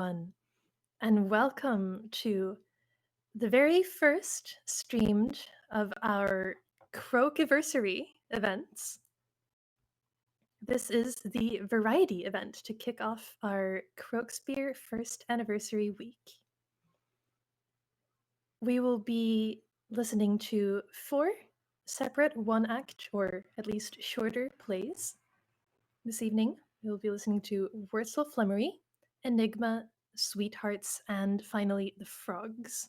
everyone, and welcome to the very first streamed of our CROAKIVERSARY events. This is the variety event to kick off our Croakspear first anniversary week. We will be listening to 4 separate one-act, or at least shorter, plays. This evening, we will be listening to Wurzel Flummery, Enigma, Sweethearts, and finally, The Frogs.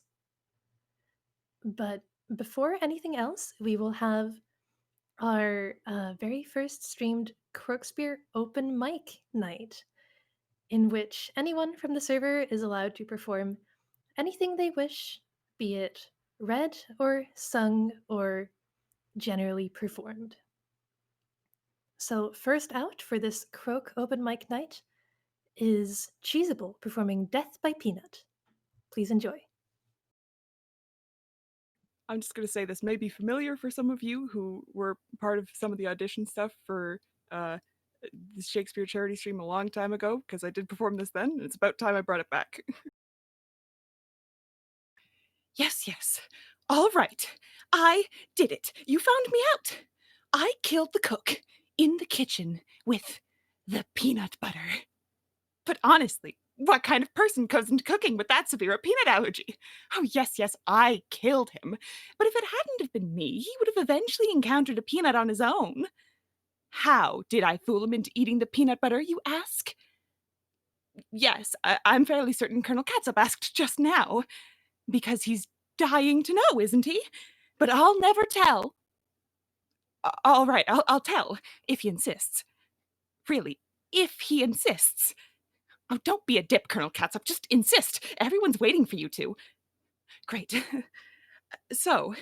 But before anything else, we will have our very first streamed Crookspear open mic night, in which anyone from the server is allowed to perform anything they wish, be it read or sung or generally performed. So first out for this Croak open mic night is Cheeseable performing Death by Peanut. Please enjoy. I'm just going to say this may be familiar for some of you who were part of some of the audition stuff for the Shakespeare charity stream a long time ago, because I did perform this then, and it's about time I brought it back. Yes. All right. I did it. You found me out. I killed the cook in the kitchen with the peanut butter. But honestly, what kind of person goes into cooking with that severe a peanut allergy? Oh, yes, I killed him. But if it hadn't have been me, he would have eventually encountered a peanut on his own. How did I fool him into eating the peanut butter, you ask? Yes, I'm fairly certain Colonel Catsup asked just now. Because he's dying to know, isn't he? But I'll never tell. All right, I'll tell, if he insists. Really, if he insists. Oh, don't be a dip, Colonel Catsup. Just insist. Everyone's waiting for you to. Great. So,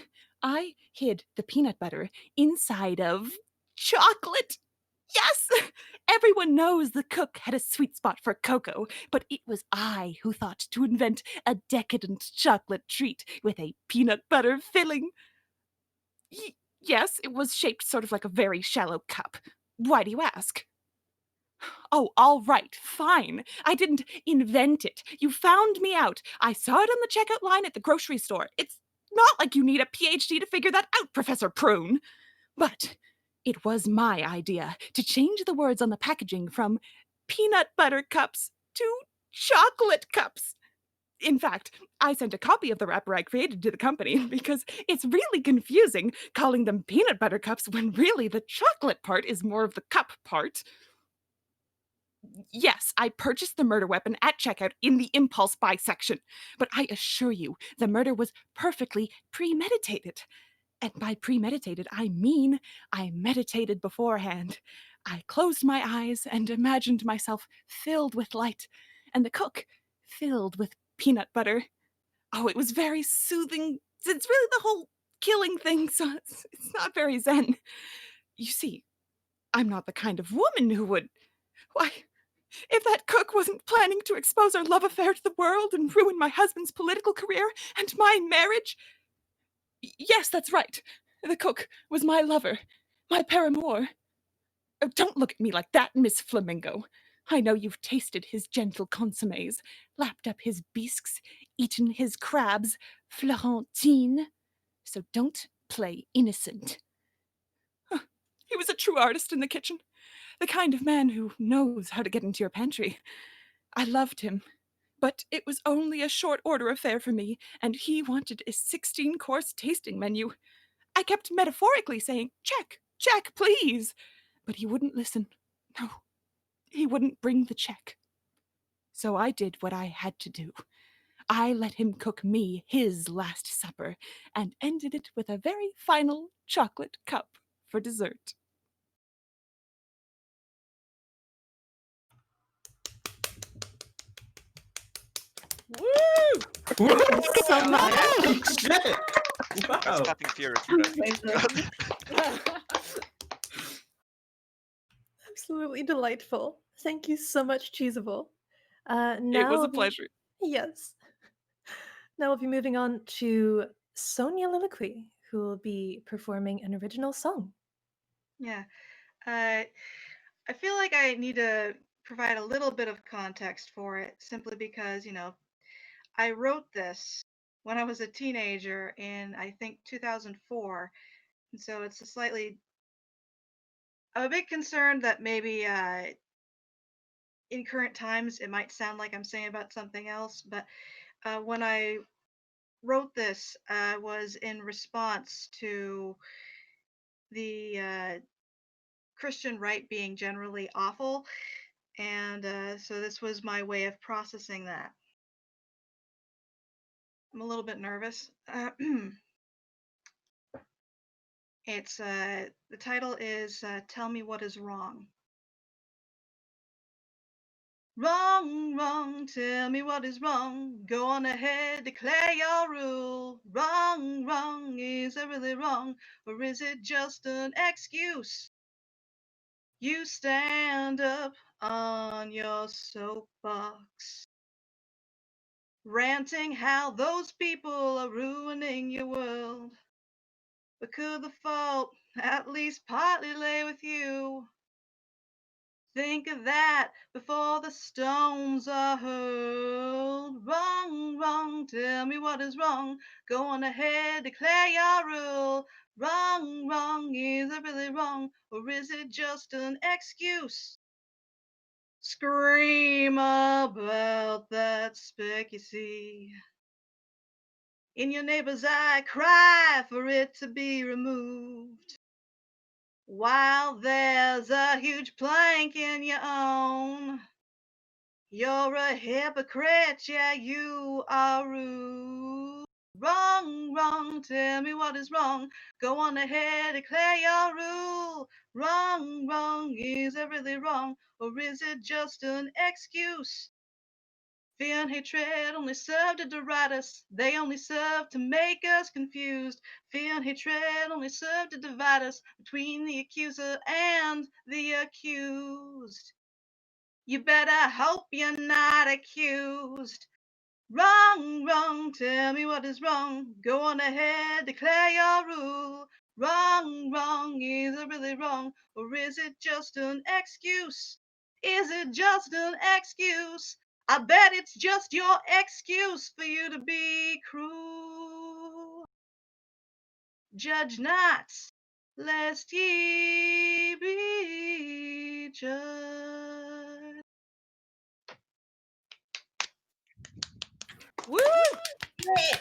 I hid the peanut butter inside of chocolate. Yes! Everyone knows the cook had a sweet spot for cocoa, but it was I who thought to invent a decadent chocolate treat with a peanut butter filling. Yes, it was shaped sort of like a very shallow cup. Why do you ask? Oh, all right, fine. I didn't invent it. You found me out. I saw it on the checkout line at the grocery store. It's not like you need a PhD to figure that out, Professor Prune. But it was my idea to change the words on the packaging from peanut butter cups to chocolate cups. In fact, I sent a copy of the wrapper I created to the company because it's really confusing calling them peanut butter cups when really the chocolate part is more of the cup part. Yes, I purchased the murder weapon at checkout in the impulse buy section, but I assure you, the murder was perfectly premeditated. And by premeditated, I mean I meditated beforehand. I closed my eyes and imagined myself filled with light, and the cook filled with peanut butter. Oh, it was very soothing. It's really the whole killing thing, so it's not very zen. You see, I'm not the kind of woman who would. Why, if that cook wasn't planning to expose our love affair to the world and ruin my husband's political career and my marriage. Yes, that's right. The cook was my lover, my paramour. Oh, don't look at me like that, Miss Flamingo. I know you've tasted his gentle consommes, lapped up his bisques, eaten his crabs, Florentine. So don't play innocent. Huh. He was a true artist in the kitchen, the kind of man who knows how to get into your pantry. I loved him, but it was only a short order affair for me, and he wanted a 16-course tasting menu. I kept metaphorically saying, check, please. But he wouldn't listen. No, he wouldn't bring the check. So I did what I had to do. I let him cook me his last supper and ended it with a very final chocolate cup for dessert. Woo! So much. Shit! Wow. That's clapping fear if you're Absolutely delightful. Thank you so much, Cheeseable. Now It was a we'll be- pleasure. Yes. Now we'll be moving on to Sonyaliloquy, who will be performing an original song. Yeah. I feel like I need to provide a little bit of context for it, simply because, I wrote this when I was a teenager in, I think, 2004. And so it's I'm a bit concerned that maybe in current times it might sound like I'm saying about something else. But when I wrote this, was in response to the Christian right being generally awful. And so this was my way of processing that. I'm a little bit nervous. The title is Tell Me What Is Wrong. Wrong, wrong, tell me what is wrong. Go on ahead, declare your rule. Wrong, wrong, is it really wrong? Or is it just an excuse? You stand up on your soapbox, ranting how those people are ruining your world. But could the fault at least partly lay with you? Think of that before the stones are hurled. Wrong, wrong, tell me what is wrong. Go on ahead, declare your rule. Wrong, wrong, is it really wrong? Or is it just an excuse? Scream about that speck you see in your neighbor's eye, cry for it to be removed, while there's a huge plank in your own. You're a hypocrite, yeah, you are rude. Wrong, wrong, tell me what is wrong. Go on ahead, declare your rule. Wrong, wrong, is it really wrong? Or is it just an excuse? Fear and hatred only serve to deride us. They only serve to make us confused. Fear and hatred only serve to divide us between the accuser and the accused. You better hope you're not accused. Wrong, wrong, tell me what is wrong. Go on ahead, declare your rule. Wrong, wrong, is it really wrong? Or is it just an excuse? Is it just an excuse? I bet it's just your excuse for you to be cruel. Judge not, lest ye be judged. Woo! Yeah.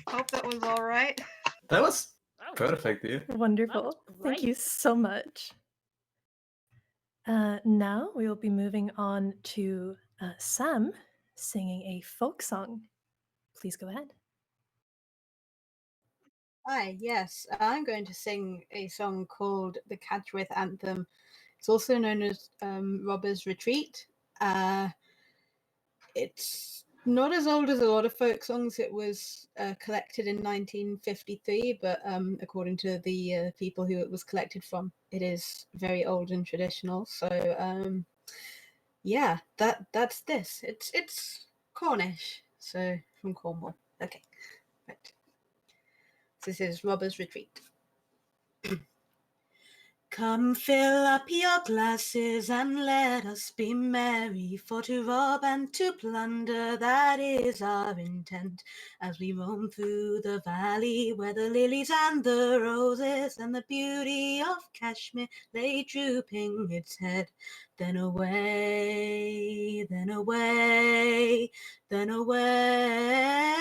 Hope that was all right. That was That was- perfect, dude. Wonderful. was Thank you great. so much. Now we will be moving on to Sam singing a folk song. Please go ahead. Hi, yes, I'm going to sing a song called the Cadgwith Anthem. It's also known as Robber's Retreat. It's not as old as a lot of folk songs. It was collected in 1953, but according to the people who it was collected from, it is very old and traditional. So yeah, that's this. It's Cornish, so from Cornwall. Okay, right. This is Robber's Retreat. Come fill up your glasses and let us be merry, for to rob and to plunder, that is our intent, as we roam through the valley where the lilies and the roses and the beauty of Kashmir lay drooping its head. Then away, then away, then away,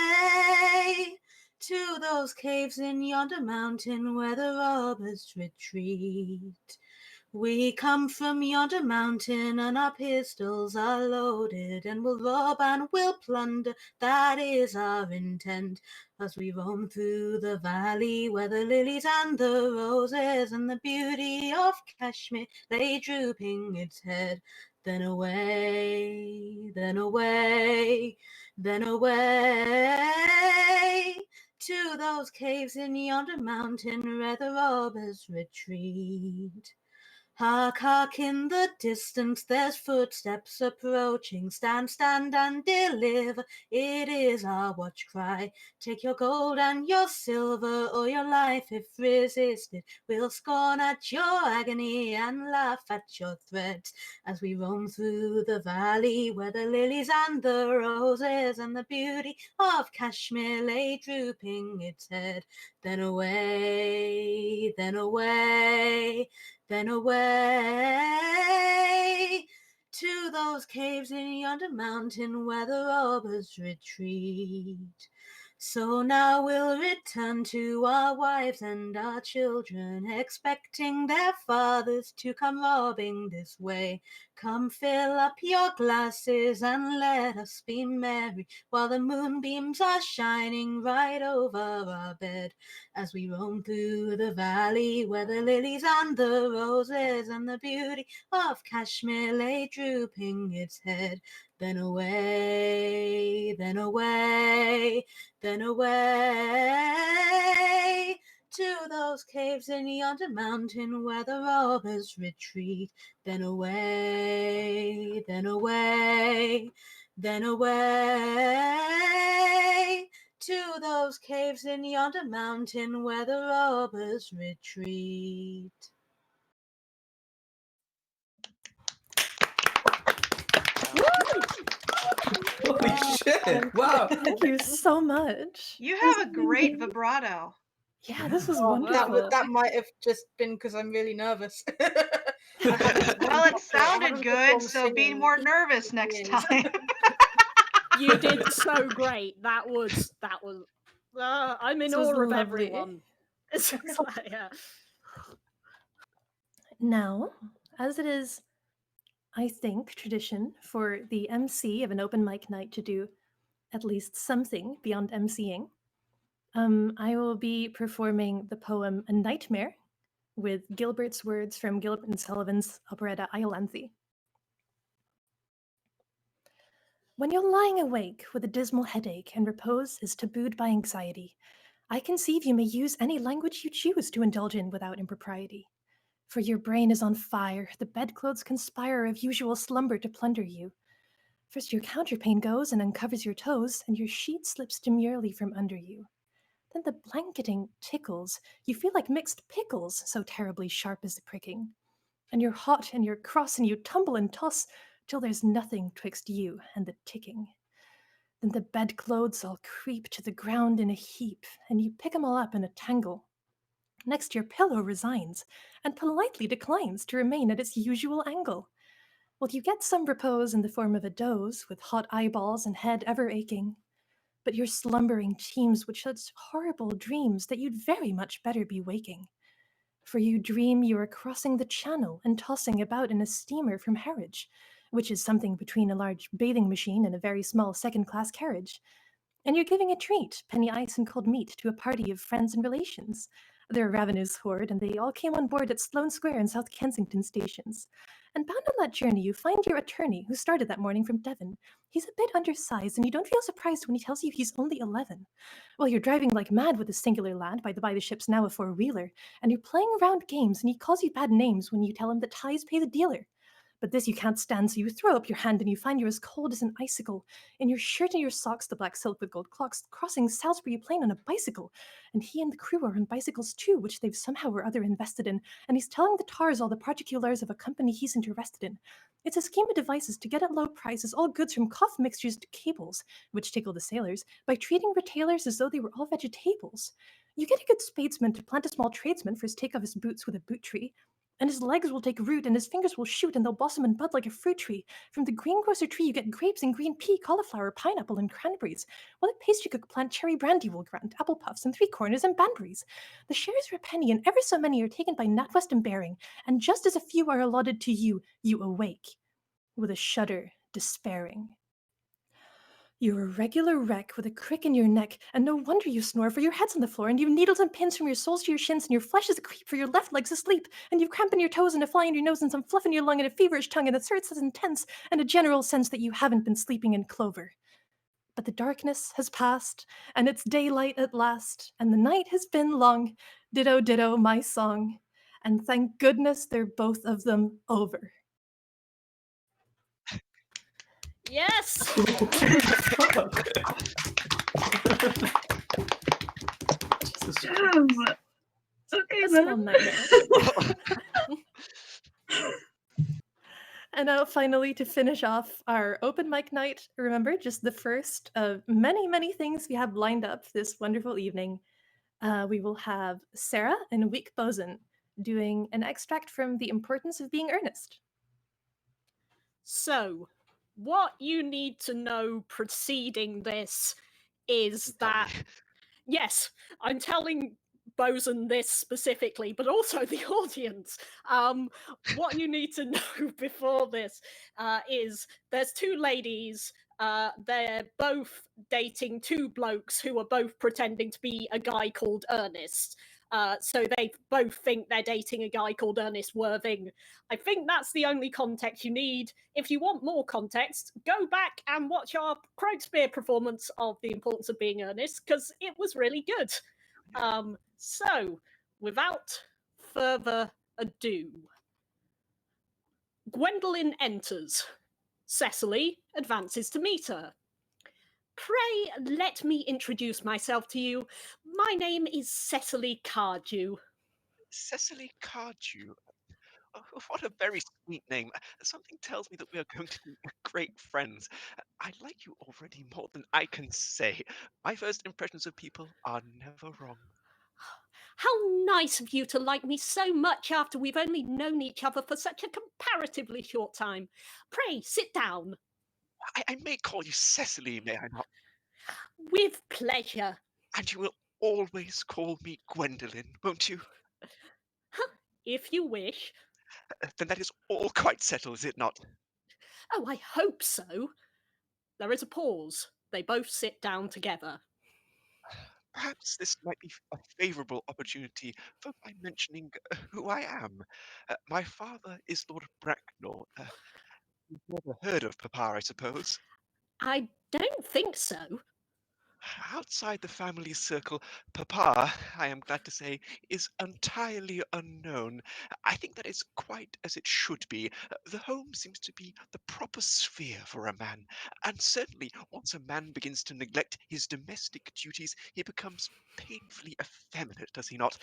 to those caves in yonder mountain where the robbers retreat. We come from yonder mountain and our pistols are loaded, and we'll rob and we'll plunder, that is our intent, as we roam through the valley where the lilies and the roses and the beauty of Kashmir lay drooping its head. Then away, then away, then away, to those caves in yonder mountain where the robbers retreat. Hark, hark, in the distance there's footsteps approaching. Stand, stand and deliver, it is our watch cry. Take your gold and your silver, or your life if resisted. We'll scorn at your agony and laugh at your threats as we roam through the valley where the lilies and the roses and the beauty of Kashmir lay drooping its head. Then away, then away, then away to those caves in yonder mountain where the robbers retreat. So now we'll return to our wives and our children, expecting their fathers to come robbing this way. Come fill up your glasses and let us be merry, while the moonbeams are shining right over our bed, as we roam through the valley where the lilies and the roses and the beauty of Kashmir lay drooping its head. Then away, then away, then away to those caves in yonder mountain where the robbers retreat. Then away, then away, then away to those caves in yonder mountain where the robbers retreat. Holy shit! Wow. Thank you so much. You have a great vibrato. Yeah, this was Oh, wonderful. that might have just been because I'm really nervous. Well, it sounded haven't good, performed so be singing more nervous next years. time. You did so great. That was. I'm in This was awe of lovely. everyone. It's just like, yeah. Now, as it is, I think, tradition for the MC of an open mic night to do at least something beyond MCing, I will be performing the poem A Nightmare with Gilbert's words from Gilbert and Sullivan's operetta Iolanthe. When you're lying awake with a dismal headache and repose is tabooed by anxiety, I conceive you may use any language you choose to indulge in without impropriety. For your brain is on fire, the bedclothes conspire of usual slumber to plunder you. First your counterpane goes and uncovers your toes, and your sheet slips demurely from under you. Then the blanketing tickles, you feel like mixed pickles, so terribly sharp is the pricking. And you're hot and you're cross and you tumble and toss, till there's nothing twixt you and the ticking. Then the bedclothes all creep to the ground in a heap, and you pick 'em all up in a tangle. Next your pillow resigns, and politely declines to remain at its usual angle. Well, you get some repose in the form of a doze, with hot eyeballs and head ever aching. But your slumbering teems with such horrible dreams that you'd very much better be waking. For you dream you are crossing the channel and tossing about in a steamer from Harwich, which is something between a large bathing machine and a very small second-class carriage. And you're giving a treat, penny ice and cold meat, to a party of friends and relations. They're a ravenous horde, and they all came on board at Sloane Square and South Kensington stations. And bound on that journey, you find your attorney, who started that morning from Devon. He's a bit undersized, and you don't feel surprised when he tells you he's only 11. Well, you're driving like mad with this singular lad, by the ship's now a four-wheeler, and you're playing around games, and he calls you bad names when you tell him that ties pay the dealer. But this you can't stand, so you throw up your hand and you find you're as cold as an icicle. In your shirt and your socks, the black silk with gold clocks, crossing Salisbury Plain on a bicycle. And he and the crew are on bicycles too, which they've somehow or other invested in. And he's telling the tars all the particulars of a company he's interested in. It's a scheme of devices to get at low prices all goods from cough mixtures to cables, which tickle the sailors, by treating retailers as though they were all vegetables. You get a good spadesman to plant a small tradesman for his take off his boots with a boot tree. And his legs will take root, and his fingers will shoot, and they'll blossom and bud like a fruit tree. From the greengrocer tree you get grapes and green pea, cauliflower, pineapple, and cranberries. While a pastry cook plant cherry brandy will grant, apple puffs, and 3 corners and banberries. The shares are a penny, and ever so many are taken by NatWest and Baring, and just as a few are allotted to you, you awake, with a shudder, despairing. You're a regular wreck with a crick in your neck, and no wonder you snore, for your head's on the floor, and you've needles and pins from your soles to your shins, and your flesh is a creep, for your left leg's asleep, and you've cramp in your toes, and a fly in your nose, and some fluff in your lung, and a feverish tongue, and a thirst that's intense, and a general sense that you haven't been sleeping in clover. But the darkness has passed, and it's daylight at last, and the night has been long. Ditto, ditto, my song. And thank goodness they're both of them over. Yes. Fuck. Jesus Christ. Okay A then. small nightmare. And now, finally, to finish off our open mic night, remember, just the first of many, many things we have lined up this wonderful evening. We will have Sarah and weakboson doing an extract from The Importance of Being Earnest. So, what you need to know preceding this is that, yes, I'm telling Boson this specifically, but also the audience. What you need to know before this is there's two ladies. They're both dating two blokes who are both pretending to be a guy called Ernest. So they both think they're dating a guy called Ernest Worthing. I think that's the only context you need. If you want more context, go back and watch our CROAKIVERSARY performance of The Importance of Being Earnest, because it was really good. So, without further ado, Gwendolyn enters. Cecily advances to meet her. Pray let me introduce myself to you. My name is Cecily Cardew. Cecily Cardew. Oh, what a very sweet name. Something tells me that we are going to be great friends. I like you already more than I can say. My first impressions of people are never wrong. How nice of you to like me so much after we've only known each other for such a comparatively short time. Pray, sit down. I may call you Cecily, may I not? With pleasure. And you will always call me Gwendolyn, won't you? If you wish. Then that is all quite settled, is it not? Oh, I hope so. There is a pause. They both sit down together. Perhaps this might be a favourable opportunity for my mentioning who I am. My father is Lord Bracknell. You've never heard of Papa, I suppose? I don't think so. Outside the family circle, Papa, I am glad to say, is entirely unknown. I think that is quite as it should be. The home seems to be the proper sphere for a man, and certainly once a man begins to neglect his domestic duties, he becomes painfully effeminate, does he not?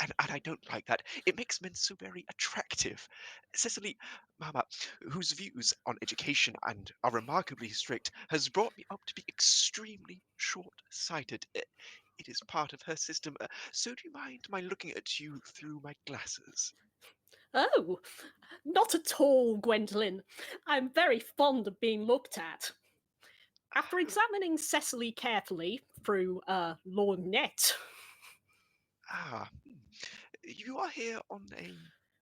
And I don't like that. It makes men so very attractive. Cecily, Mama, whose views on education and are remarkably strict, has brought me up to be extremely short-sighted. It is part of her system. So do you mind my looking at you through my glasses? Oh, not at all, Gwendolyn. I'm very fond of being looked at. After examining Cecily carefully through a lorgnette. Ah, you are here on a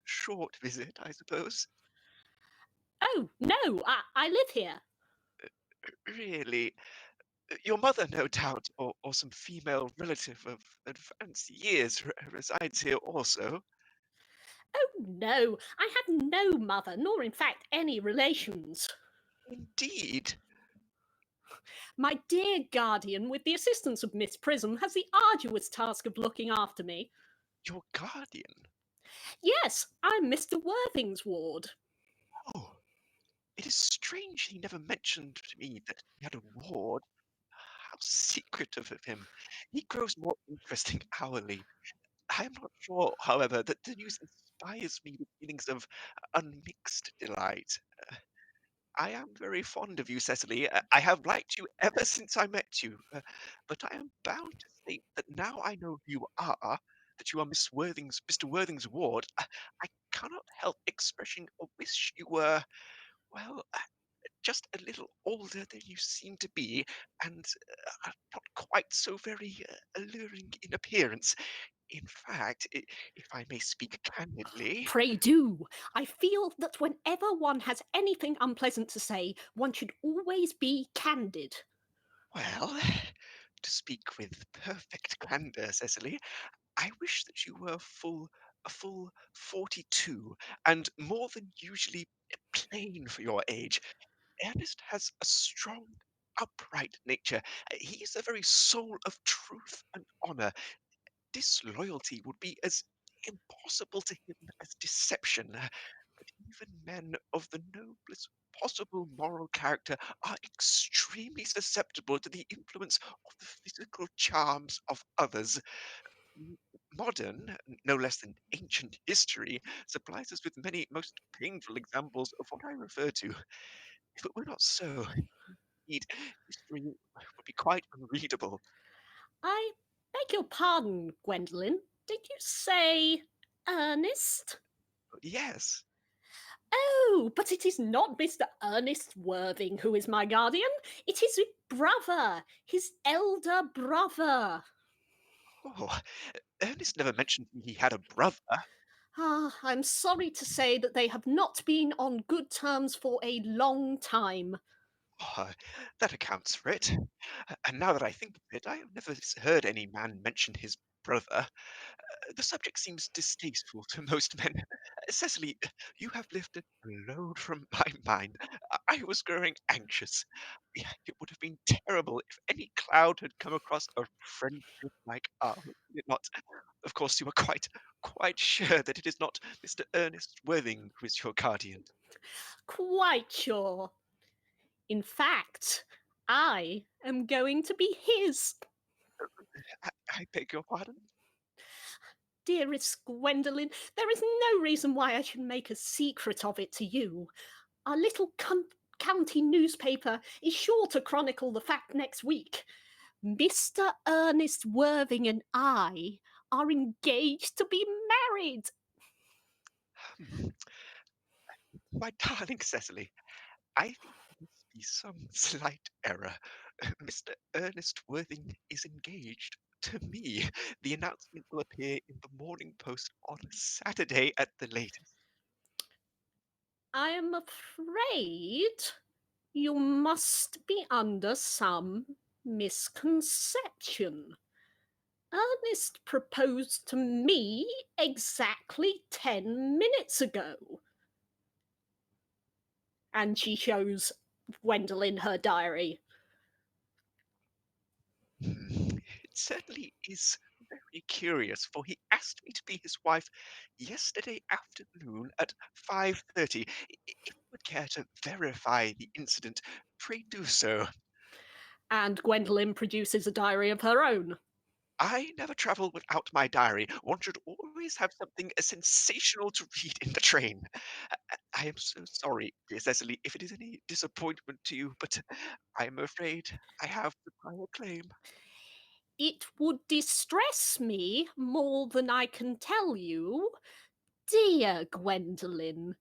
short visit, I suppose? Oh, no, I live here. Really? Your mother, no doubt, or some female relative of advanced years resides here also. Oh, no, I have no mother, nor in fact any relations. Indeed. My dear guardian, with the assistance of Miss Prism, has the arduous task of looking after me. Your guardian? Yes, I'm Mr. Worthing's ward. Oh, it is strange he never mentioned to me that he had a ward. How secretive of him. He grows more interesting hourly. I am not sure, however, that the news inspires me with feelings of unmixed delight. I am very fond of you, Cecily. I have liked you ever since I met you. But I am bound to state that now I know who you are, that you are Mr. Worthing's ward, I cannot help expressing a wish you were, well, just a little older than you seem to be, and not quite so very alluring in appearance. In fact, if I may speak candidly. Pray do. I feel that whenever one has anything unpleasant to say, one should always be candid. Well, to speak with perfect candour, Cecily, I wish that you were a full 42, and more than usually plain for your age. Ernest has a strong, upright nature. He is the very soul of truth and honour. Disloyalty would be as impossible to him as deception. But even men of the noblest possible moral character are extremely susceptible to the influence of the physical charms of others. Modern, no less than ancient history, supplies us with many most painful examples of what I refer to. If it were not so, indeed, history would be quite unreadable. I beg your pardon, Gwendolyn. Did you say Ernest? Yes. Oh, but it is not Mr. Ernest Worthing who is my guardian. It is his brother, his elder brother. Oh, Ernest never mentioned he had a brother. Ah, I'm sorry to say that they have not been on good terms for a long time. Oh, that accounts for it. And now that I think of it, I have never heard any man mention his brother. The subject seems distasteful to most men. Cecily, you have lifted a load from my mind. I was growing anxious. Yeah, it would have been terrible if any cloud had come across a friendship like ours. Did it not? Of course, you are quite sure that it is not Mr. Ernest Worthing who is your guardian. Quite sure. In fact, I am going to be his. I beg your pardon? Dearest Gwendolyn, there is no reason why I should make a secret of it to you. Our little county newspaper is sure to chronicle the fact next week. Mr. Ernest Worthing and I are engaged to be married. My darling Cecily, I think there must be some slight error. Mr. Ernest Worthing is engaged to me. The announcement will appear in the Morning Post on Saturday at the latest. I am afraid you must be under some misconception. Ernest proposed to me exactly 10 minutes ago. And she shows Gwendolyn her diary. It certainly is very curious, for he asked me to be his wife yesterday afternoon at 5:30. If you would care to verify the incident, pray do so. And Gwendolyn produces a diary of her own. I never travel without my diary. One should always have something sensational to read in the train. I am so sorry, dear Cecily, if it is any disappointment to you, but I am afraid I have the prior claim. It would distress me more than I can tell you, dear Gwendolyn,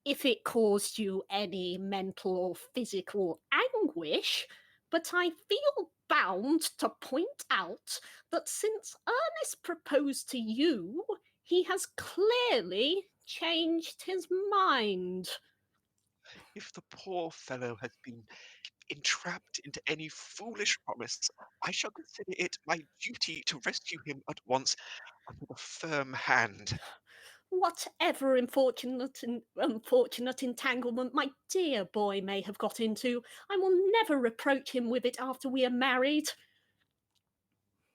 if it caused you any mental or physical anguish, but I feel bound to point out that since Ernest proposed to you, he has clearly changed his mind. If the poor fellow has been entrapped into any foolish promise, I shall consider it my duty to rescue him at once and with a firm hand. Whatever unfortunate entanglement my dear boy may have got into, I will never reproach him with it after we are married.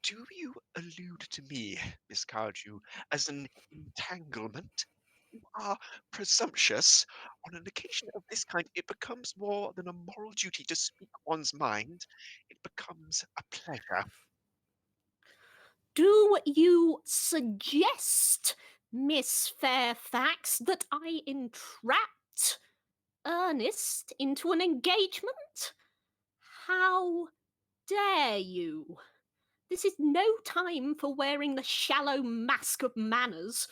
Do you allude to me, Miss Cardew, as an entanglement? You are presumptuous. On an occasion of this kind, it becomes more than a moral duty to speak one's mind. It becomes a pleasure. Do you suggest, Miss Fairfax, that I entrapped Ernest into an engagement? How dare you? This is no time for wearing the shallow mask of manners.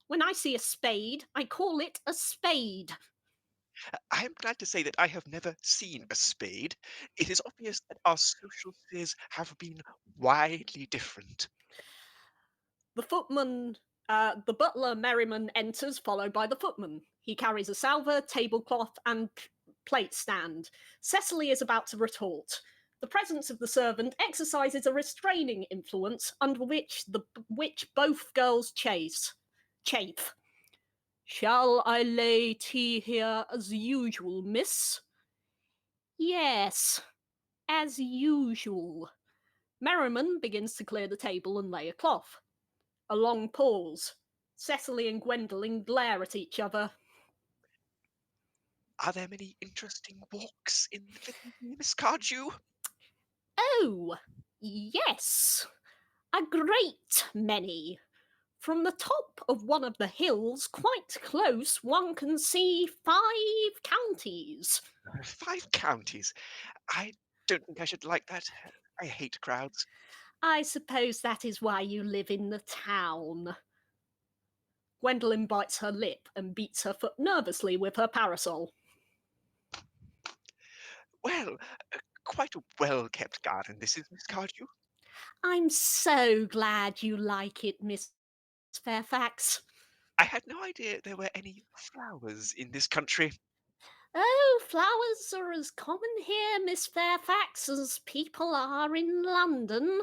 When I see a spade, I call it a spade. I am glad to say that I have never seen a spade. It is obvious that our social spheres have been widely different. The butler Merriman enters, followed by the footman. He carries a salver, tablecloth, and plate stand. Cecily is about to retort. The presence of the servant exercises a restraining influence under which both girls chafe. Shall I lay tea here as usual, miss? Yes, as usual. Merriman begins to clear the table and lay a cloth. A long pause. Cecily and Gwendolyn glare at each other. Are there many interesting walks in the vicinity, Miss Cardew? Oh, yes, a great many. From the top of one of the hills, quite close, one can see 5 counties. 5 counties. I don't think I should like that. I hate crowds. I suppose that is why you live in the town. Gwendolyn bites her lip and beats her foot nervously with her parasol. Well, quite a well-kept garden this is, Miss Cardew. I'm so glad you like it, Miss Fairfax. I had no idea there were any flowers in this country. Oh, flowers are as common here, Miss Fairfax, as people are in London.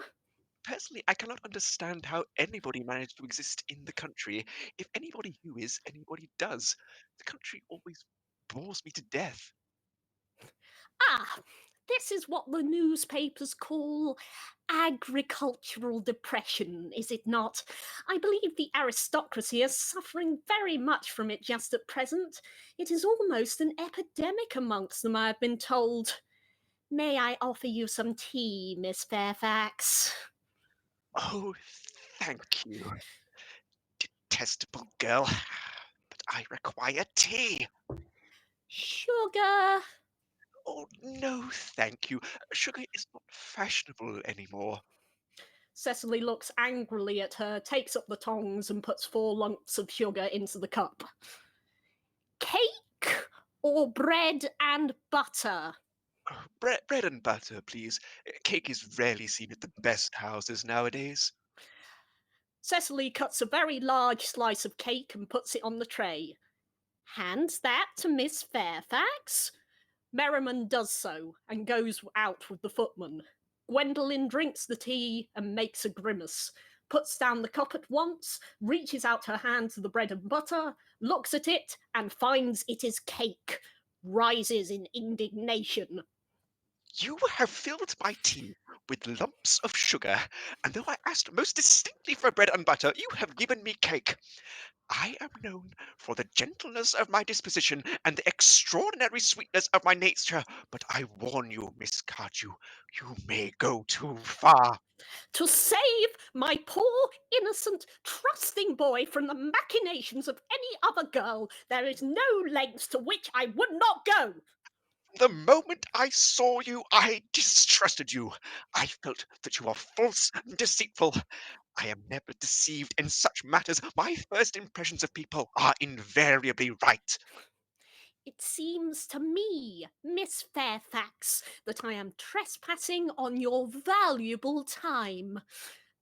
Personally, I cannot understand how anybody managed to exist in the country. If anybody who is, anybody does. The country always bores me to death. Ah, this is what the newspapers call agricultural depression, is it not? I believe the aristocracy is suffering very much from it just at present. It is almost an epidemic amongst them, I've been told. May I offer you some tea, Miss Fairfax? Oh, thank you. Detestable girl. But I require tea. Sugar? Oh, no, thank you. Sugar is not fashionable anymore. Cecily looks angrily at her, takes up the tongs and puts 4 lumps of sugar into the cup. Cake or bread and butter? Oh, bread and butter, please. Cake is rarely seen at the best houses nowadays. Cecily cuts a very large slice of cake and puts it on the tray. Hands that to Miss Fairfax. Merriman does so and goes out with the footman. Gwendolyn drinks the tea and makes a grimace, puts down the cup at once, reaches out her hand to the bread and butter, looks at it and finds it is cake, rises in indignation. You have filled my tea with lumps of sugar, and though I asked most distinctly for bread and butter, you have given me cake. I am known for the gentleness of my disposition and the extraordinary sweetness of my nature, but I warn you, Miss Cardew, you may go too far. To save my poor, innocent, trusting boy from the machinations of any other girl, there is no lengths to which I would not go. The moment I saw you, I distrusted you. I felt that you are false and deceitful. I am never deceived in such matters. My first impressions of people are invariably right. It seems to me, Miss Fairfax, that I am trespassing on your valuable time.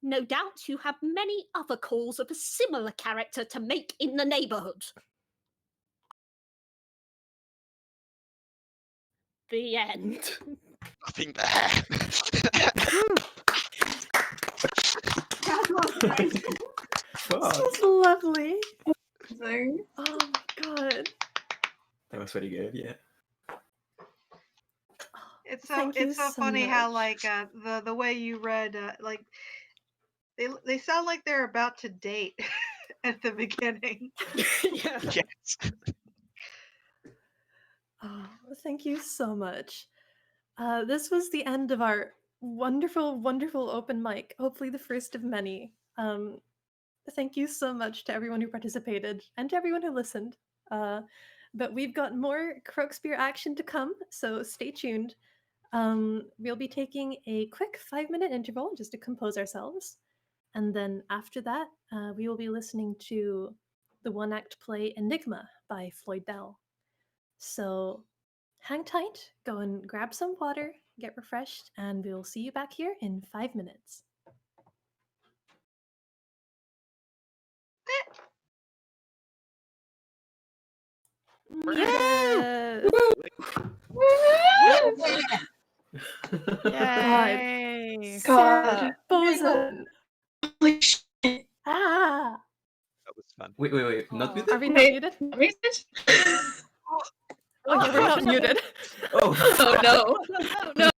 No doubt you have many other calls of a similar character to make in the neighbourhood. The end. Nothing there. That was great. Wow, This was lovely. amazing. Oh my god. That was very good, yeah. It's Thank you so so funny how much. like the way you read like they sound like they're about to date at the beginning. Yeah. Yes. Oh, thank you so much. This was the end of our wonderful, wonderful open mic. Hopefully, the first of many. Thank you so much to everyone who participated and to everyone who listened. But we've got more Crokespear action to come, so stay tuned. We'll be taking a quick 5-minute interval just to compose ourselves. And then after that, we will be listening to the one-act play Enigma by Floyd Dell. So hang tight, go and grab some water, get refreshed, and we'll see you back here in 5 minutes. Yes! Yay! God. Boson! Holy shit. Ah! That was fun. Wait. Not with Are it? we not Wait, muted? is it? Oh, yeah, we're not muted. Oh. Oh no. No.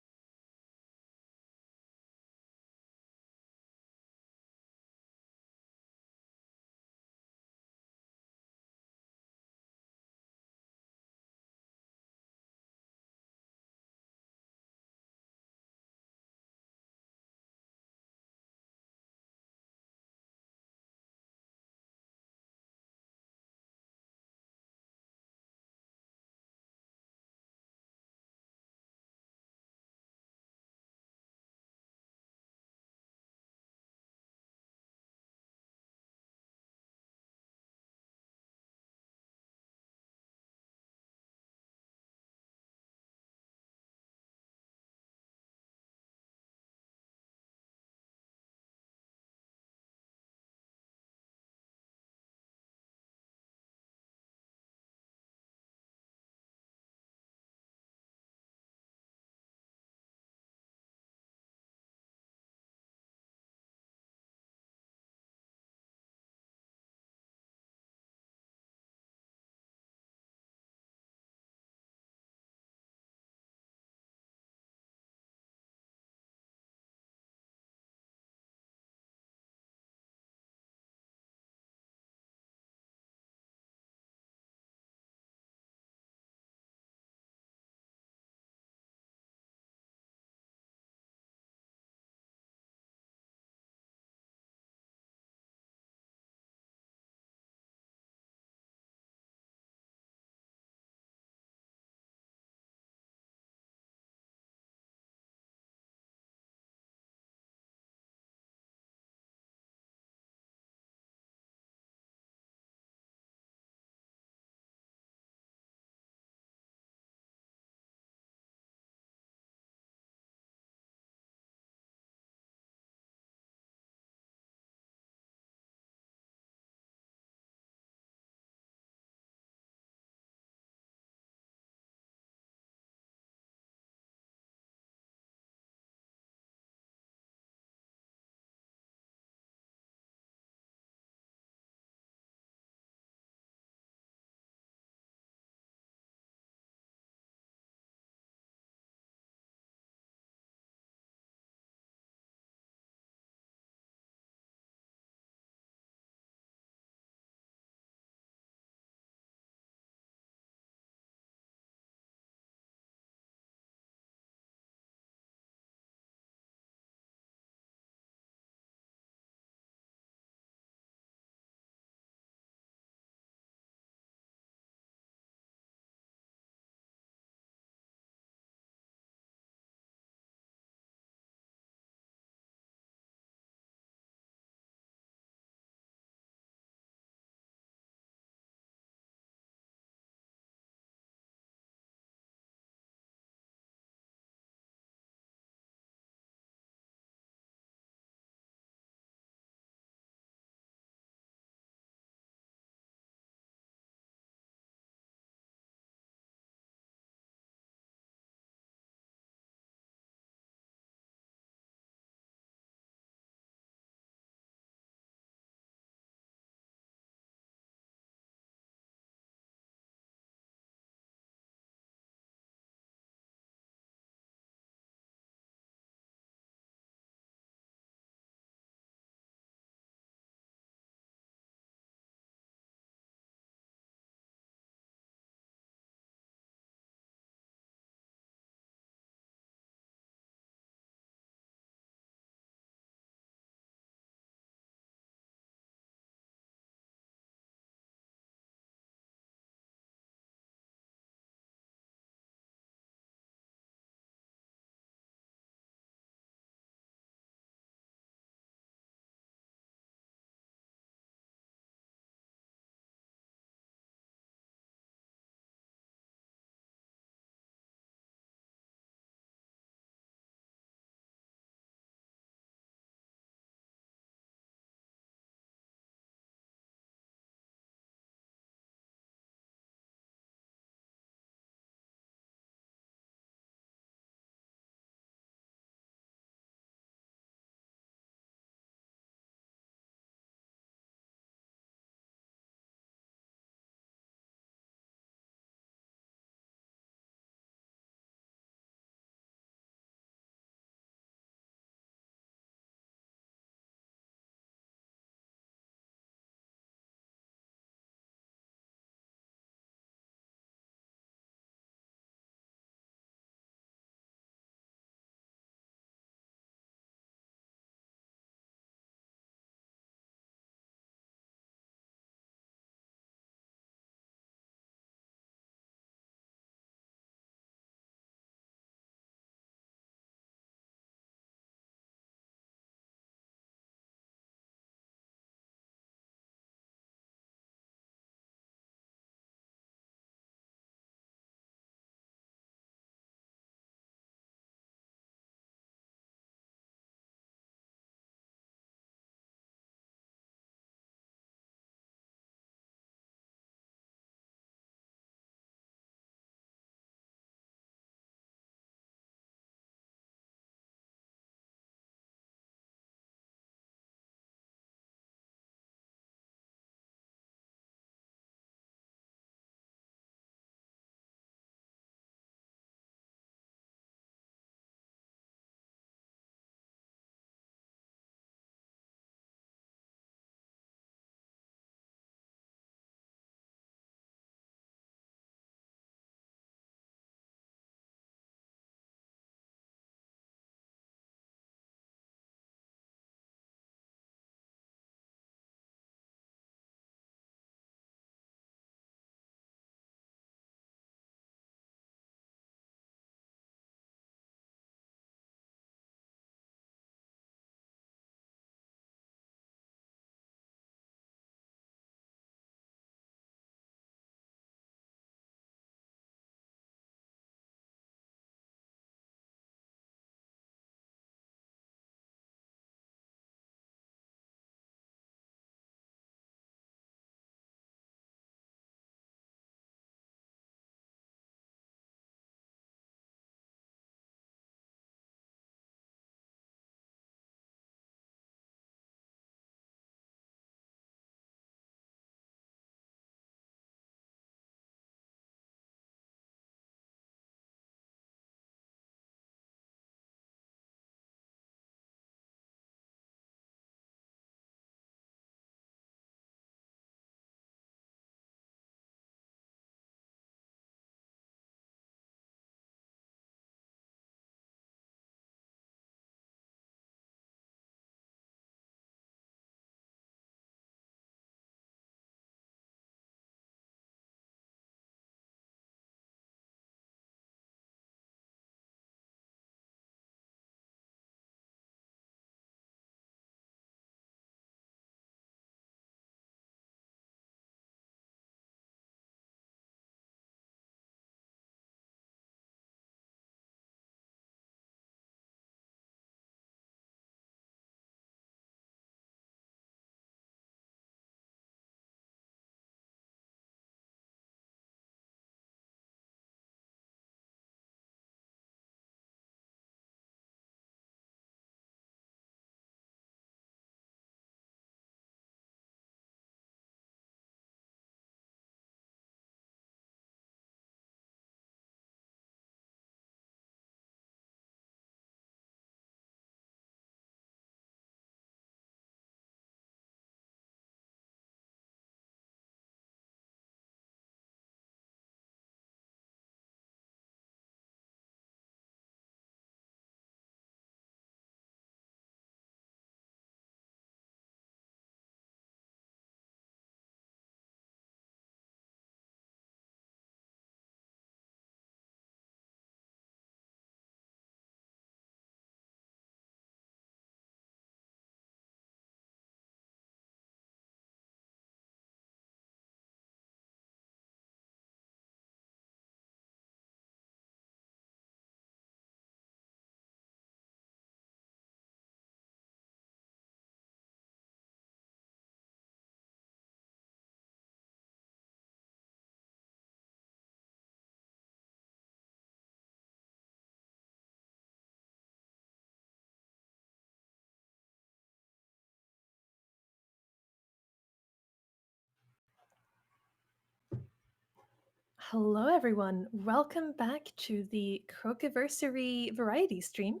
Hello, everyone. Welcome back to the CROAKIVERSARY variety stream.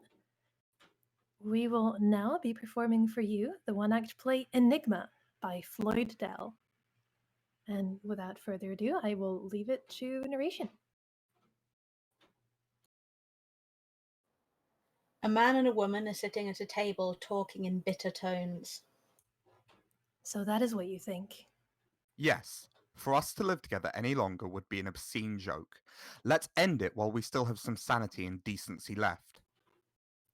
We will now be performing for you the one-act play Enigma by Floyd Dell. And without further ado, I will leave it to narration. A man and a woman are sitting at a table talking in bitter tones. So that is what you think. Yes, for us to live together any longer would be an obscene joke. Let's end it while we still have some sanity and decency left.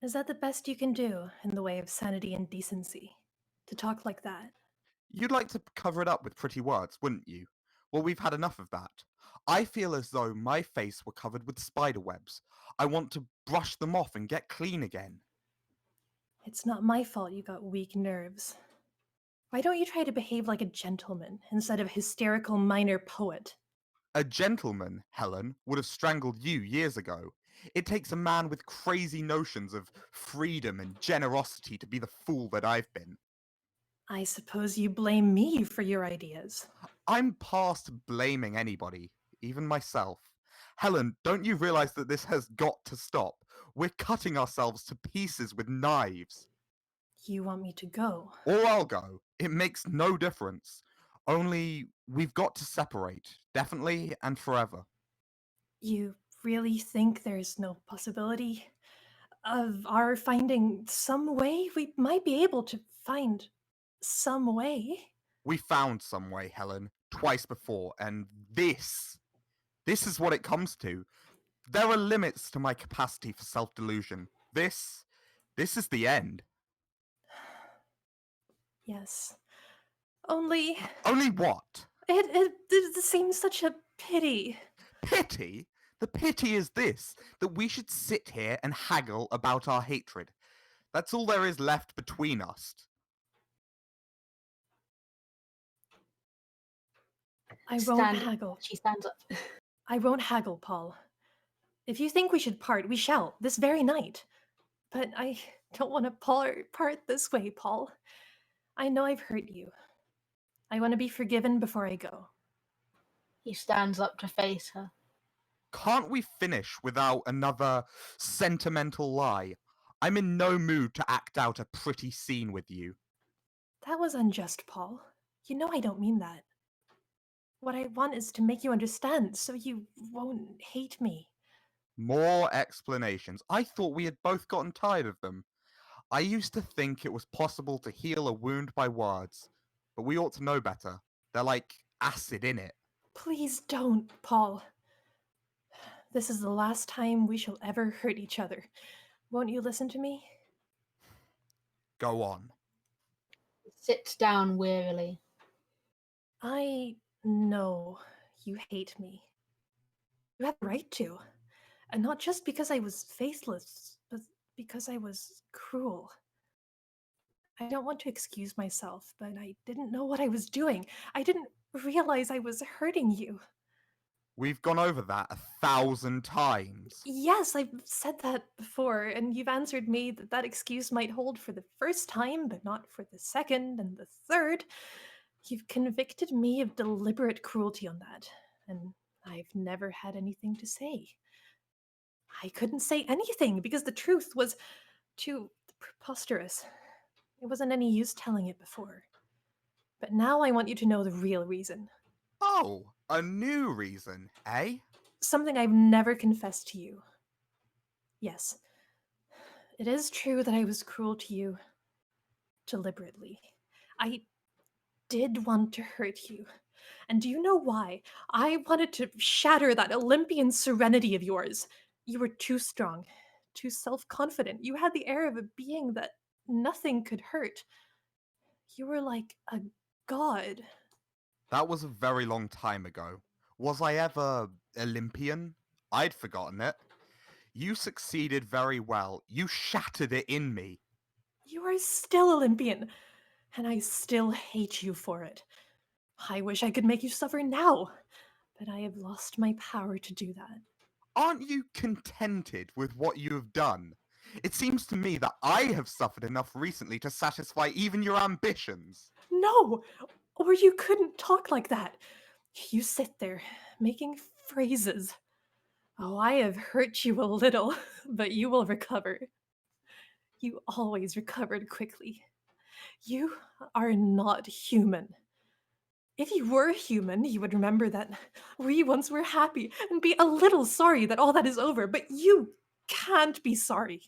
Is that the best you can do in the way of sanity and decency? To talk like that? You'd like to cover it up with pretty words, wouldn't you? Well, we've had enough of that. I feel as though my face were covered with spider webs. I want to brush them off and get clean again. It's not my fault you got weak nerves. Why don't you try to behave like a gentleman instead of a hysterical minor poet? A gentleman, Helen, would have strangled you years ago. It takes a man with crazy notions of freedom and generosity to be the fool that I've been. I suppose you blame me for your ideas. I'm past blaming anybody, even myself. Helen, don't you realize that this has got to stop? We're cutting ourselves to pieces with knives. You want me to go? Or I'll go. It makes no difference. Only we've got to separate, definitely and forever. You really think there's no possibility of our finding some way? We might be able to find some way. We found some way, Helen, twice before, and this is what it comes to. There are limits to my capacity for self-delusion. This is the end. Yes. Only What? it seems such a pity. Pity? The pity is this, that we should sit here and haggle about our hatred. That's all there is left between us. I won't haggle. She stands up. I won't haggle, Paul. If you think we should part, we shall, this very night. But I don't want to part this way, Paul. I know I've hurt you. I want to be forgiven before I go. He stands up to face her. Can't we finish without another sentimental lie? I'm in no mood to act out a pretty scene with you. That was unjust, Paul. You know I don't mean that. What I want is to make you understand so you won't hate me. More explanations. I thought we had both gotten tired of them. I used to think it was possible to heal a wound by words, but we ought to know better. They're like acid in it. Please don't, Paul. This is the last time we shall ever hurt each other. Won't you listen to me? Go on. He sits down wearily. I know you hate me. You have a right to. And not just because I was faithless, but because I was cruel. I don't want to excuse myself, but I didn't know what I was doing. I didn't realize I was hurting you. We've gone over that 1,000 times. Yes, I've said that before, and you've answered me that that excuse might hold for the first time, but not for the second and the third. You've convicted me of deliberate cruelty on that, and I've never had anything to say. I couldn't say anything because the truth was too preposterous. It wasn't any use telling it before. But now I want you to know the real reason. Oh, a new reason, eh? Something I've never confessed to you. Yes, it is true that I was cruel to you deliberately. I did want to hurt you. And do you know why? I wanted to shatter that Olympian serenity of yours. You were too strong, too self-confident. You had the air of a being that nothing could hurt. You were like a god. That was a very long time ago. Was I ever Olympian? I'd forgotten it. You succeeded very well. You shattered it in me. You are still Olympian, and I still hate you for it. I wish I could make you suffer now, but I have lost my power to do that. Aren't you contented with what you have done? It seems to me that I have suffered enough recently to satisfy even your ambitions. No, or you couldn't talk like that. You sit there, making phrases. Oh, I have hurt you a little, but you will recover. You always recovered quickly. You are not human. If you were human, you would remember that we once were happy and be a little sorry that all that is over, but you can't be sorry.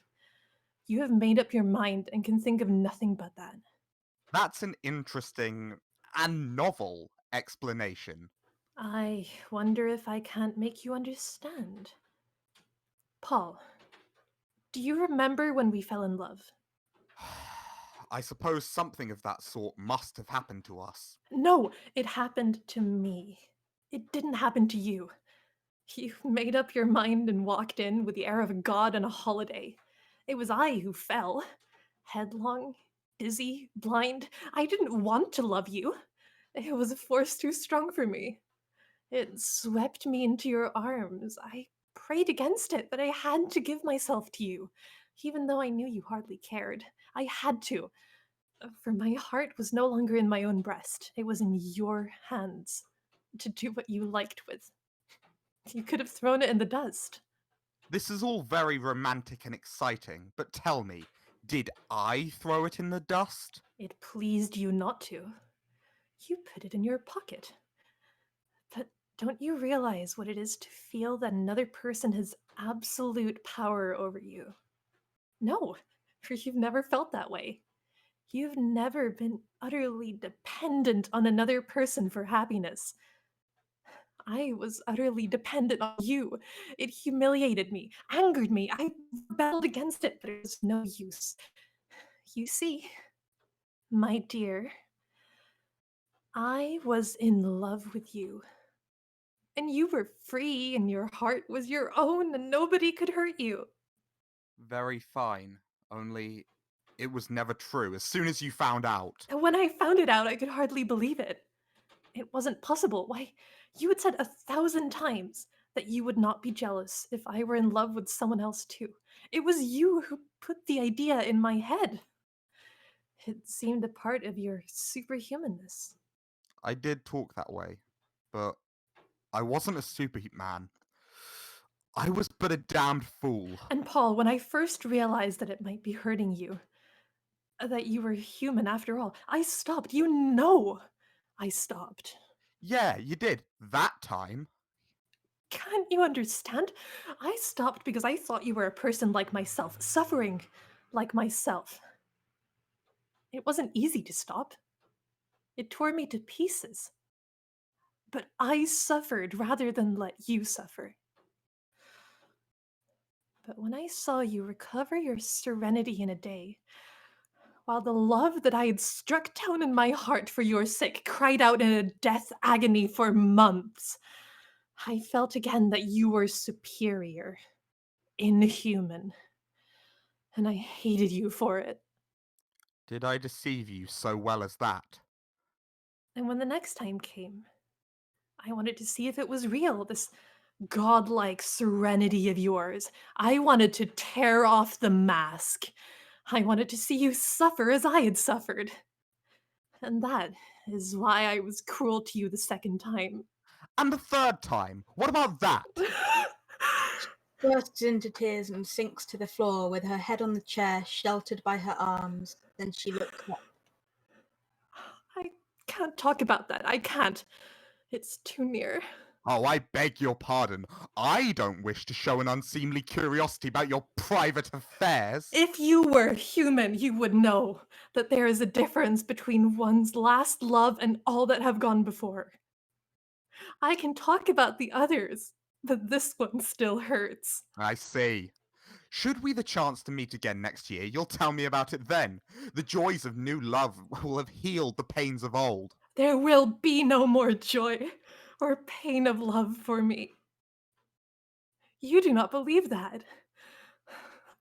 You have made up your mind and can think of nothing but that. That's an interesting and novel explanation. I wonder if I can't make you understand. Paul, do you remember when we fell in love? I suppose something of that sort must have happened to us. No, it happened to me. It didn't happen to you. You made up your mind and walked in with the air of a god on a holiday. It was I who fell. Headlong, dizzy, blind. I didn't want to love you. It was a force too strong for me. It swept me into your arms. I prayed against it, but I had to give myself to you, even though I knew you hardly cared. I had to, for my heart was no longer in my own breast. It was in your hands to do what you liked with. You could have thrown it in the dust. This is all very romantic and exciting, but tell me, did I throw it in the dust? It pleased you not to. You put it in your pocket. But don't you realize what it is to feel that another person has absolute power over you? No, for you've never felt that way. You've never been utterly dependent on another person for happiness. I was utterly dependent on you. It humiliated me, angered me. I rebelled against it, but it was no use. You see, my dear, I was in love with you. And you were free, and your heart was your own, and nobody could hurt you. Very fine, only it was never true as soon as you found out. And when I found it out, I could hardly believe it. It wasn't possible. Why, you had said 1,000 times that you would not be jealous if I were in love with someone else too. It was you who put the idea in my head. It seemed a part of your superhumanness. I did talk that way, but I wasn't a superman. I was but a damned fool. And Paul, when I first realized that it might be hurting you, that you were human after all, I stopped. You know I stopped. Yeah, you did. That time. Can't you understand? I stopped because I thought you were a person like myself, suffering like myself. It wasn't easy to stop. It tore me to pieces. But I suffered rather than let you suffer. But when I saw you recover your serenity in a day, while the love that I had struck down in my heart for your sake cried out in a death agony for months, I felt again that you were superior, inhuman, and I hated you for it. Did I deceive you so well as that? And when the next time came, I wanted to see if it was real, this godlike serenity of yours. I wanted to tear off the mask. I wanted to see you suffer as I had suffered. And that is why I was cruel to you the second time. And the third time? What about that? Bursts into tears and sinks to the floor with her head on the chair, sheltered by her arms. Then she looks up. I can't talk about that. I can't. It's too near. Oh, I beg your pardon. I don't wish to show an unseemly curiosity about your private affairs. If you were human, you would know that there is a difference between one's last love and all that have gone before. I can talk about the others, but this one still hurts. I see. Should we the chance to meet again next year, you'll tell me about it then. The joys of new love will have healed the pains of old. There will be no more joy or pain of love for me. You do not believe that.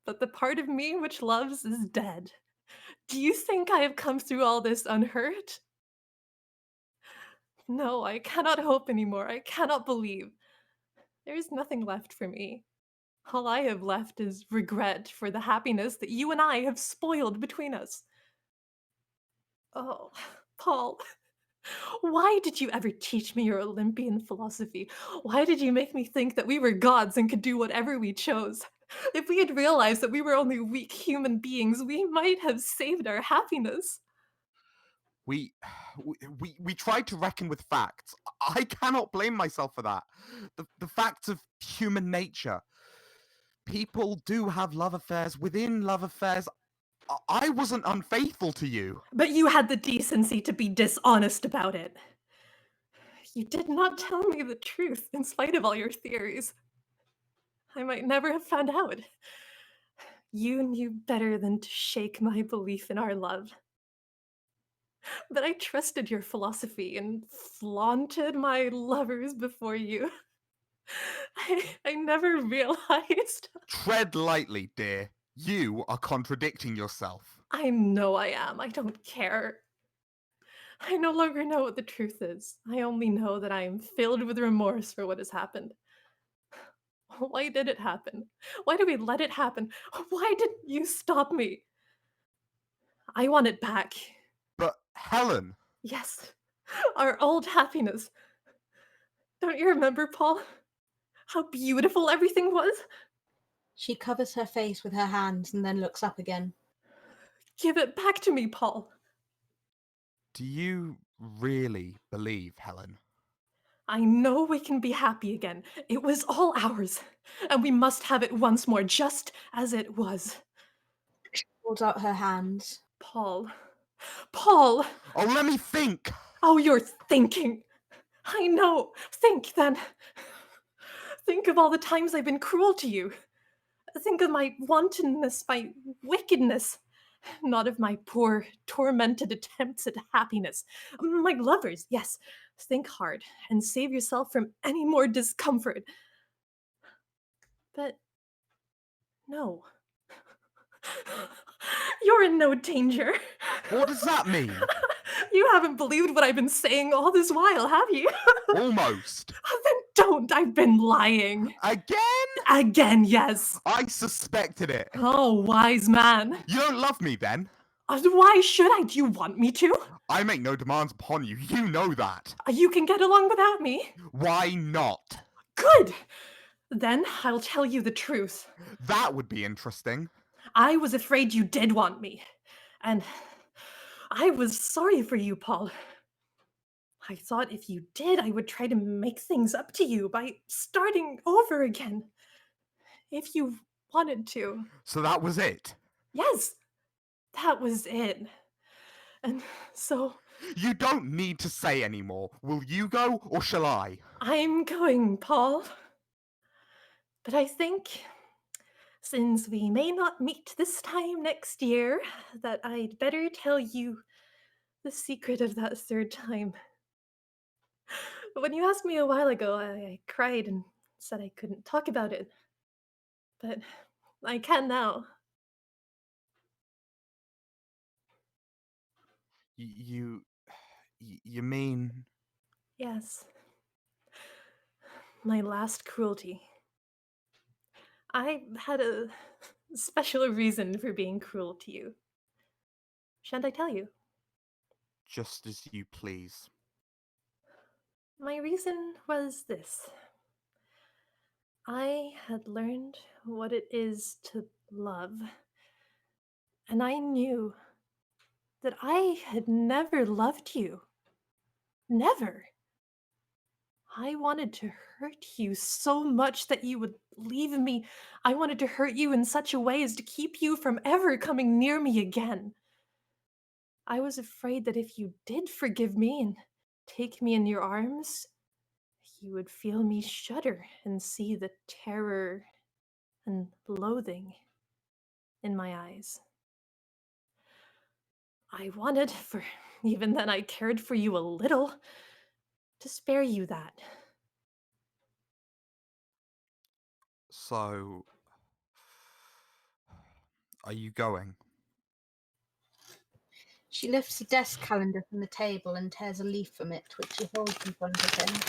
But the part of me which loves is dead. Do you think I have come through all this unhurt? No, I cannot hope anymore. I cannot believe. There is nothing left for me. All I have left is regret for the happiness that you and I have spoiled between us. Oh, Paul, Why did you ever teach me your Olympian philosophy? Why did you make me think that we were gods and could do whatever we chose? If we had realized that we were only weak human beings, we might have saved our happiness. We, we tried to reckon with facts. I cannot blame myself for that. The facts of human nature. People do have love affairs within love affairs. I wasn't unfaithful to you. But you had the decency to be dishonest about it. You did not tell me the truth in spite of all your theories. I might never have found out. You knew better than to shake my belief in our love. But I trusted your philosophy and flaunted my lovers before you. I never realized. Tread lightly, dear. You are contradicting yourself. I know I am. I don't care. I no longer know what the truth is. I only know that I am filled with remorse for what has happened. Why did it happen? Why did we let it happen? Why didn't you stop me? I want it back. But Helen... Yes, our old happiness. Don't you remember, Paul? How beautiful everything was? She covers her face with her hands and then looks up again. Give it back to me, Paul. Do you really believe, Helen? I know we can be happy again. It was all ours, and we must have it once more, just as it was. She holds out her hands. Paul. Paul! Oh, let me think! Oh, you're thinking. I know. Think, then. Think of all the times I've been cruel to you. Think of my wantonness, my wickedness. Not of my poor, tormented attempts at happiness. My lovers, yes. Think hard and save yourself from any more discomfort. But no. You're in no danger. What does that mean? You haven't believed what I've been saying all this while, have you? Almost. Then don't. I've been lying. Again? Again, yes. I suspected it. Oh, wise man. You don't love me, then? Why should I? Do you want me to? I make no demands upon you. You know that. You can get along without me. Why not? Good. Then I'll tell you the truth. That would be interesting. I was afraid you did want me. And I was sorry for you, Paul. I thought if you did, I would try to make things up to you by starting over again. If you wanted to. So that was it? Yes, that was it. And so... You don't need to say any more. Will you go, or shall I? I'm going, Paul. But I think, since we may not meet this time next year, that I'd better tell you the secret of that third time. When you asked me a while ago, I cried and said I couldn't talk about it. But I can now. You mean... Yes. My last cruelty. I had a special reason for being cruel to you. Shan't I tell you? Just as you please. My reason was this. I had learned what it is to love, and I knew that I had never loved you. Never. I wanted to hurt you so much that you would leave me. I wanted to hurt you in such a way as to keep you from ever coming near me again. I was afraid that if you did forgive me and take me in your arms, you would feel me shudder and see the terror and loathing in my eyes. I wanted, for even then I cared for you a little, to spare you that. So... Are you going? She lifts a desk calendar from the table and tears a leaf from it, which she holds in front of him.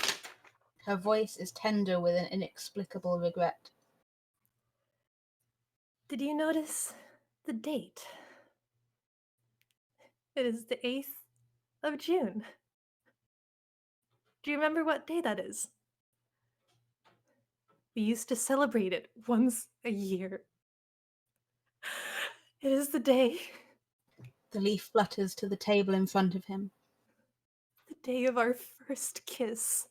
Her voice is tender with an inexplicable regret. Did you notice the date? It is the 8th of June. Do you remember what day that is? We used to celebrate it once a year. It is the day. The leaf flutters to the table in front of him. The day of our first kiss.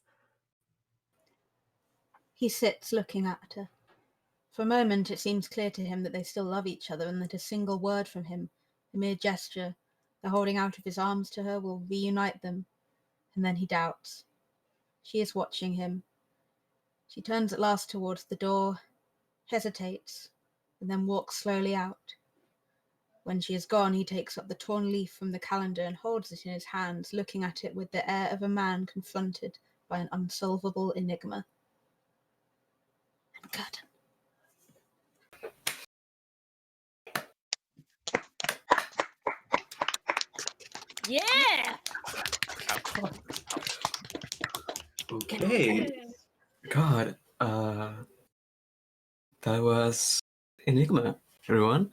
He sits looking at her. For a moment it seems clear to him that they still love each other and that a single word from him, a mere gesture, the holding out of his arms to her, will reunite them. And then he doubts. She is watching him. She turns at last towards the door, hesitates, and then walks slowly out. When she is gone, he takes up the torn leaf from the calendar and holds it in his hands, looking at it with the air of a man confronted by an unsolvable enigma. And curtain. Yeah! Okay. God, that was Enigma, everyone.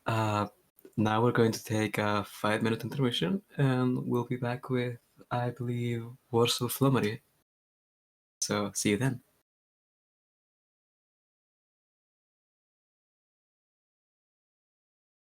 Now we're going to take a 5-minute intermission, and we'll be back with, I believe, Warsaw Flummery. So, see you then.